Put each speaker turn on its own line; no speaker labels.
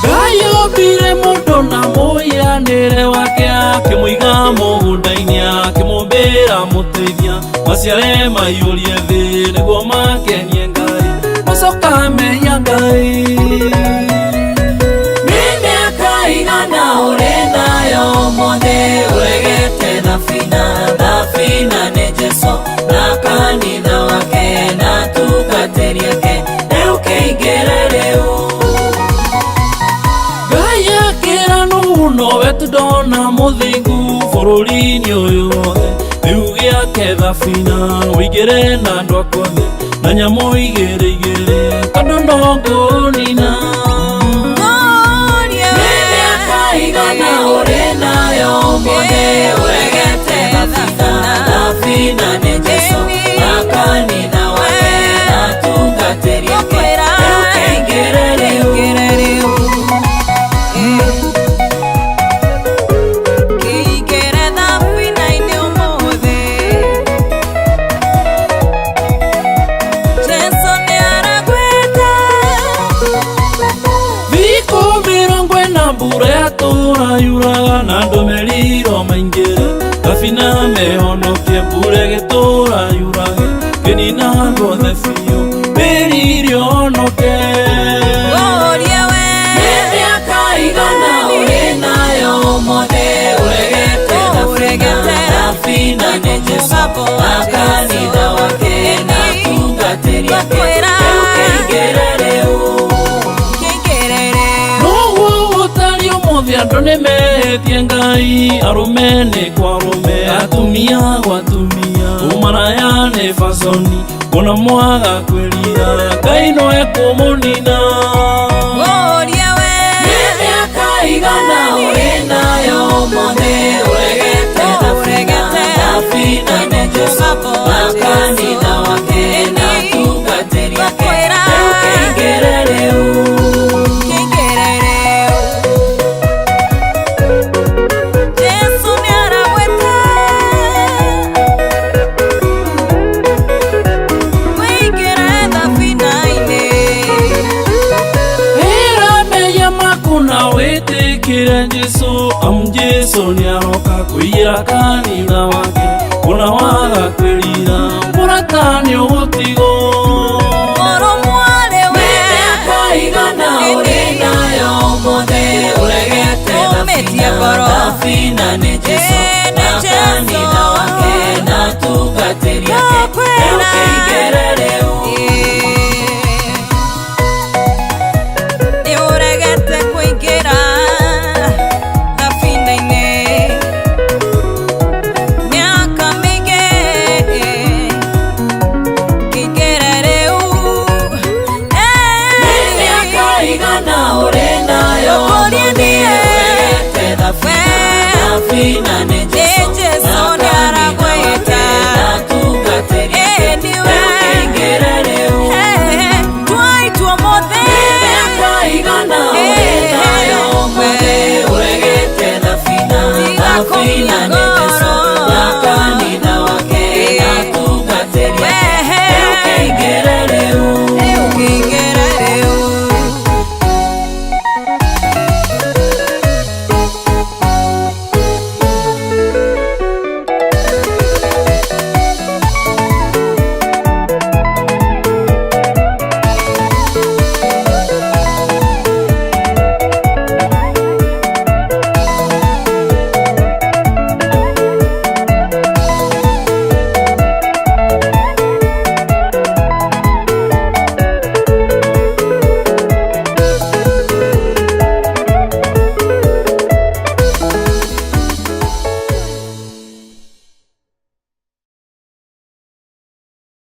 Gayo bire mundu na muyanire wake akimwiga mugunda-ini akimumbira muteithia maciare maiyurie thi niguo makenie Ngai macoka mehia Ngai. Mĩaka igana uri nayo mothe uregete thabina ni Jesu na kanitha wake na tungatĩri ake riu kĩingĩre riu. Ngai akĩra Nuhu nowe tũndona mũthingu bũrũri-inĩ ũyũ wothe riu gĩake thabina ũingĩre na andũ aku othe na nyamũ igĩrĩ igĩrĩ tondũ no ngũnina. Mĩaka igana ũrĩ nayo mothe ũregete thabina nĩ Jesu na kanitha wake na tungatĩri ake riu kĩingĩre riu. Mbura yatũra na andũ merirwo maingĩre thabina mehonokie mbura ĩgĩtũra yurage kĩnina andũ othe biũ mĩriri honoke. Mĩaka igana ũrĩ nayo mothe ũregete thabina nĩ Jesu na kanitha wake na tungatĩri ake riu kĩingĩre riu. Andũ nĩmehĩtie Ngai arũme nĩ kwa arũme atumia gwa atumia ũmaraya nĩ baconi ona mwaga kwĩrira Ngai no ekũmũnina. Mĩaka igana ũrĩ nayo mothe ũregete thabina nĩ Jesu na kanitha wake na tungatĩri ake riu kĩingĩre riu. Jesu Jesu nĩaroka kũiyĩra kanitha wake ona waga kwĩrira mũrata nĩũgũtigwo. Mĩaka igana ũrĩ nayo mothe ũregete thabina nĩ Jesu na kanitha wake na tungatĩri ake riu kĩingĩre riu. Thabina nĩ